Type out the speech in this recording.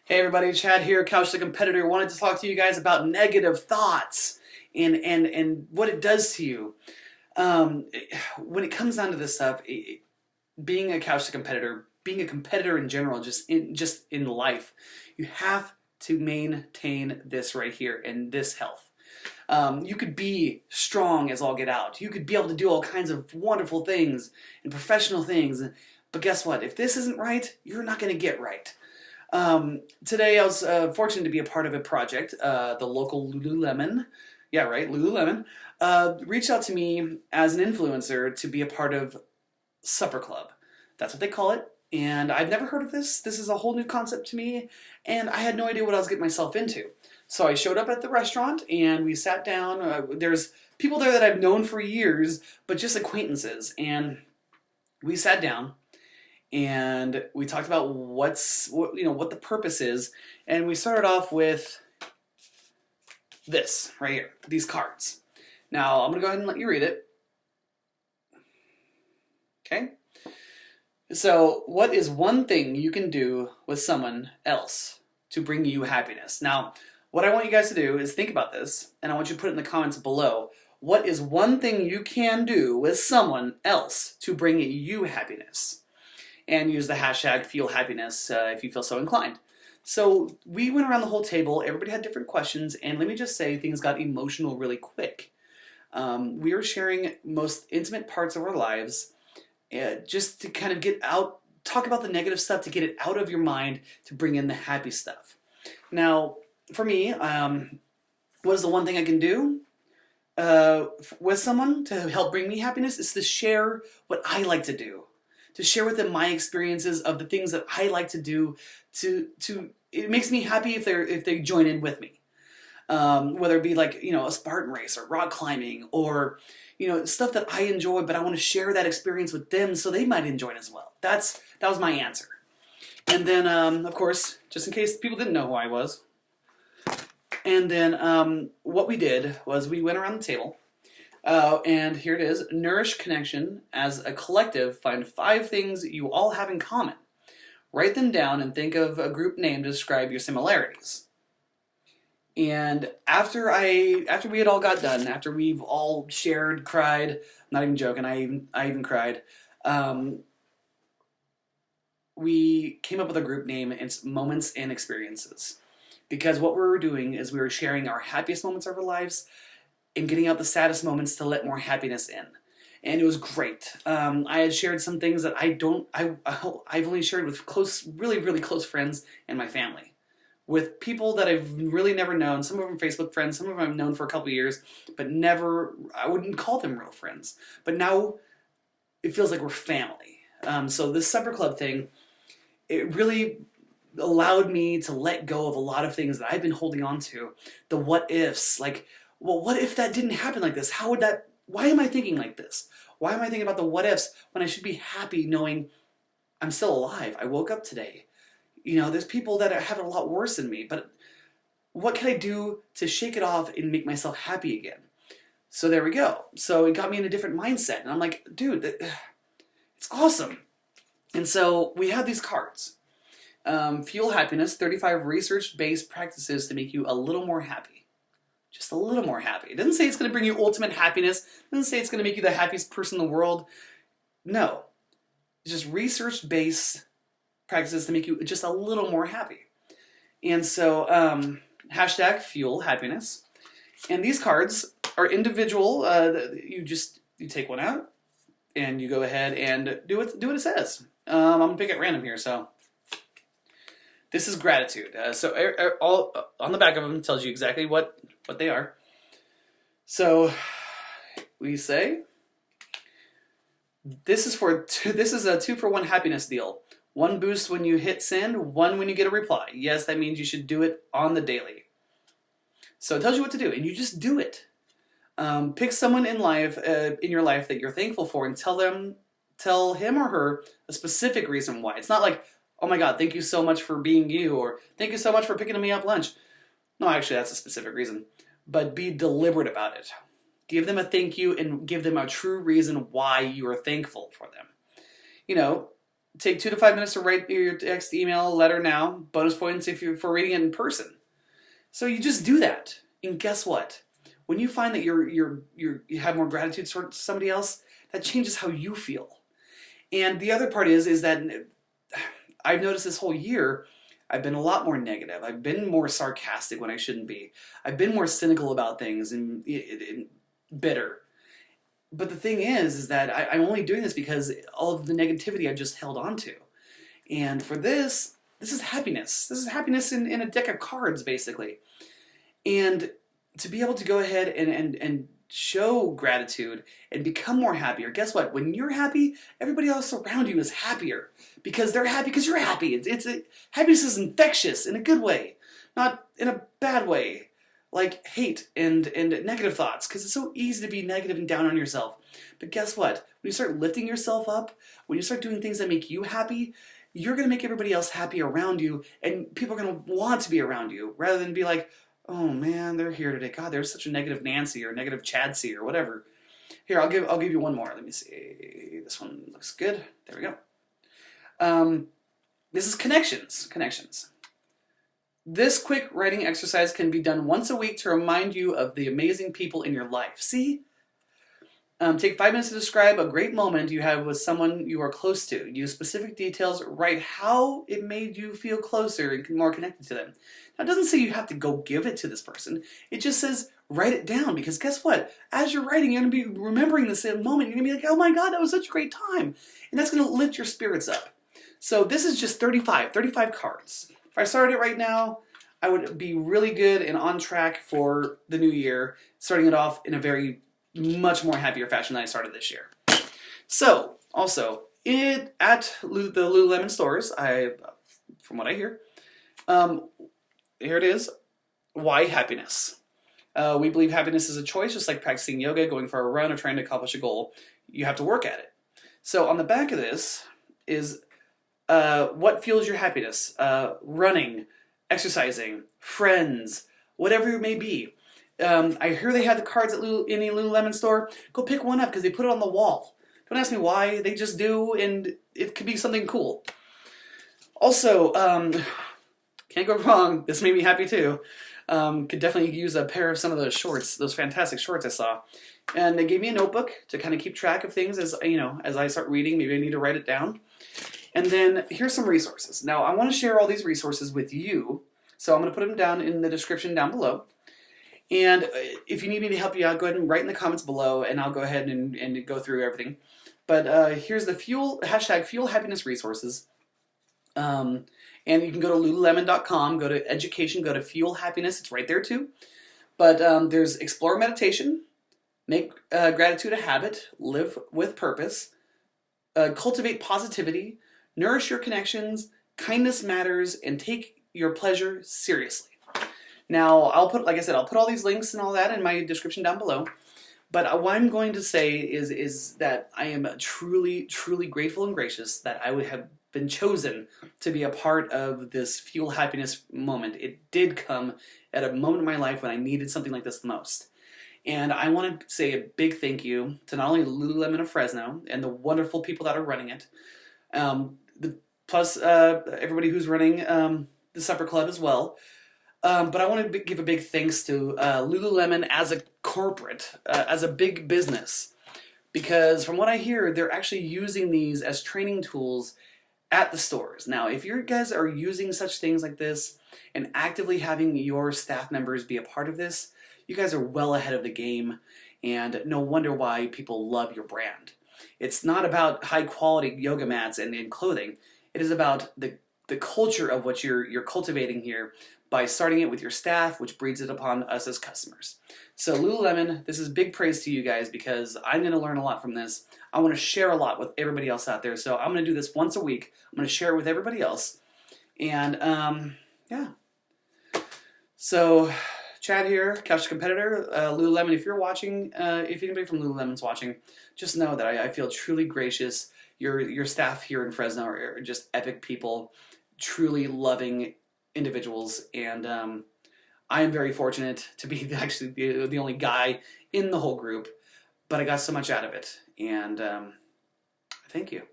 Hey everybody, Chad here, Couch the Competitor. Wanted to talk to you guys about negative thoughts and what it does to you. When it comes down to this stuff, being a Couch the Competitor, being a competitor in general, just in life, you have to maintain this right here and this health. You could be strong as all get out. You could be able to do all kinds of wonderful things and professional things. But guess what? If this isn't right, you're not going to get right. Today I was fortunate to be a part of a project. The local Lululemon, yeah, right, Lululemon, reached out to me as an influencer to be a part of Supper Club. That's what they call it. And I've never heard of this. This is a whole new concept to me, and I had no idea what I was getting myself into. So I showed up at the restaurant, and we sat down. There's people there that I've known for years, but just acquaintances. And we sat down, and we talked about what the purpose is, and we started off with this right here, these cards. Now I'm gonna go ahead and let you read it. Okay. So, what is one thing you can do with someone else to bring you happiness? Now, what I want you guys to do is think about this, and I want you to put it in the comments below. What is one thing you can do with someone else to bring you happiness? And use the hashtag #FeelHappiness if you feel so inclined. So we went around the whole table, everybody had different questions, and let me just say things got emotional really quick. We were sharing most intimate parts of our lives just to kind of get out, talk about the negative stuff, to get it out of your mind, to bring in the happy stuff. Now, for me, what is the one thing I can do with someone to help bring me happiness? Is to share what I like to do. To share with them my experiences of the things that I like to do. It makes me happy if they join in with me. Whether it be like a Spartan race or rock climbing or stuff that I enjoy, but I want to share that experience with them so they might enjoy it as well. That was my answer. And then of course, just in case people didn't know who I was, and then what we did was we went around the table. And here it is, Nourished Connection. As a collective, find 5 things you all have in common. Write them down and think of a group name to describe your similarities. And after we had all got done, after we've all shared, cried, I'm not even joking, I even cried, we came up with a group name. It's Moments and Experiences. Because what we were doing is we were sharing our happiest moments of our lives and getting out the saddest moments to let more happiness in. And it was great. I had shared some things that I've only shared with really, really close friends and my family. With people that I've really never known, some of them Facebook friends, some of them I've known for a couple of years, but I wouldn't call them real friends. But now it feels like we're family. So this Supper Club thing, it really allowed me to let go of a lot of things that I've been holding on to. The what ifs, like, well, what if that didn't happen like this? Why am I thinking like this? Why am I thinking about the what ifs when I should be happy knowing I'm still alive? I woke up today. There's people that have it a lot worse than me, but what can I do to shake it off and make myself happy again? So there we go. So it got me in a different mindset, and I'm like, dude, it's awesome. And so we have these cards. Fuel Happiness, 35 research-based practices to make you a little more happy. Just a little more happy. It doesn't say it's going to bring you ultimate happiness. It doesn't say it's going to make you the happiest person in the world. No. It's just research-based practices to make you just a little more happy. And so, hashtag Fuel Happiness. And these cards are individual. You take one out, and you go ahead and do what it says. I'm going to pick at random here, so. This is gratitude. So all on the back of them tells you exactly what they are. So we say this is a 2-for-1 happiness deal. 1 boost when you hit send, 1 when you get a reply. Yes, that means you should do it on the daily. So it tells you what to do, and you just do it. Pick someone in your life that you're thankful for, and tell him or her a specific reason why. It's not like, oh my God, thank you so much for being you, or thank you so much for picking me up lunch. No, actually, that's a specific reason. But be deliberate about it. Give them a thank you and give them a true reason why you are thankful for them. Take 2 to 5 minutes to write your text, email, letter now. Bonus points if you're for reading it in person. So you just do that, and guess what? When you find that you have more gratitude towards somebody else, that changes how you feel. And the other part is that I've noticed this whole year, I've been a lot more negative. I've been more sarcastic when I shouldn't be. I've been more cynical about things and bitter. But the thing is that I'm only doing this because all of the negativity I just held on to. And for this is happiness. This is happiness in a deck of cards, basically. And to be able to go ahead and show gratitude and become more happier. Guess what? When you're happy, everybody else around you is happier because they're happy because you're happy. Happiness is infectious in a good way, not in a bad way, like hate and negative thoughts, because it's so easy to be negative and down on yourself. But guess what? When you start lifting yourself up, when you start doing things that make you happy, you're going to make everybody else happy around you, and people are going to want to be around you rather than be like, oh man, they're here today. God, there's such a negative Nancy or negative Chadsy or whatever. Here, I'll give you one more. Let me see. This one looks good. There we go. This is connections. Connections. This quick writing exercise can be done once a week to remind you of the amazing people in your life. See? Take 5 minutes to describe a great moment you have with someone you are close to. Use specific details. Write how it made you feel closer and more connected to them. Now, it doesn't say you have to go give it to this person. It just says write it down, because guess what? As you're writing, you're going to be remembering this moment. You're going to be like, oh my God, that was such a great time. And that's going to lift your spirits up. So this is just 35 cards. If I started it right now, I would be really good and on track for the new year, starting it off in a very much more happier fashion than I started this year. So, also, at the Lululemon stores, from what I hear, here it is, why happiness? We believe happiness is a choice, just like practicing yoga, going for a run, or trying to accomplish a goal. You have to work at it. So on the back of this is what fuels your happiness? Running, exercising, friends, whatever it may be. I hear they have the cards at any Lululemon store. Go pick one up because they put it on the wall. Don't ask me why, they just do, and it could be something cool. Also, can't go wrong, this made me happy too. Could definitely use a pair of some of those shorts, those fantastic shorts I saw. And they gave me a notebook to kind of keep track of things as I start reading. Maybe I need to write it down. And then here's some resources. Now, I want to share all these resources with you, so I'm going to put them down in the description down below. And if you need me to help you out, go ahead and write in the comments below, and I'll go ahead and go through everything. But here's the hashtag Fuel Happiness Resources. And you can go to Lululemon.com, go to Education, go to Fuel Happiness. It's right there too. But there's Explore Meditation, Make Gratitude a Habit, Live with Purpose, Cultivate Positivity, Nourish Your Connections, Kindness Matters, and Take Your Pleasure Seriously. Now, I'll put all these links and all that in my description down below. But what I'm going to say is that I am truly, truly grateful and gracious that I would have been chosen to be a part of this Fuel Happiness moment. It did come at a moment in my life when I needed something like this the most. And I want to say a big thank you to not only Lululemon of Fresno and the wonderful people that are running it, plus everybody who's running the Supper Club as well. But I want to give a big thanks to Lululemon as a corporate, as a big business, because from what I hear, they're actually using these as training tools at the stores. Now, if you guys are using such things like this and actively having your staff members be a part of this, you guys are well ahead of the game, and no wonder why people love your brand. It's not about high quality yoga mats and clothing. It is about the culture of what you're cultivating here by starting it with your staff, which breeds it upon us as customers. So Lululemon, this is big praise to you guys, because I'm going to learn a lot from this. I want to share a lot with everybody else out there. So I'm going to do this once a week. I'm going to share it with everybody else. And yeah. So Chad here, Couch Competitor, Lululemon, if you're watching, if anybody from Lululemon's watching, just know that I feel truly gracious. Your staff here in Fresno are just epic people, truly loving individuals, and I am very fortunate to be actually the only guy in the whole group, but I got so much out of it, and thank you.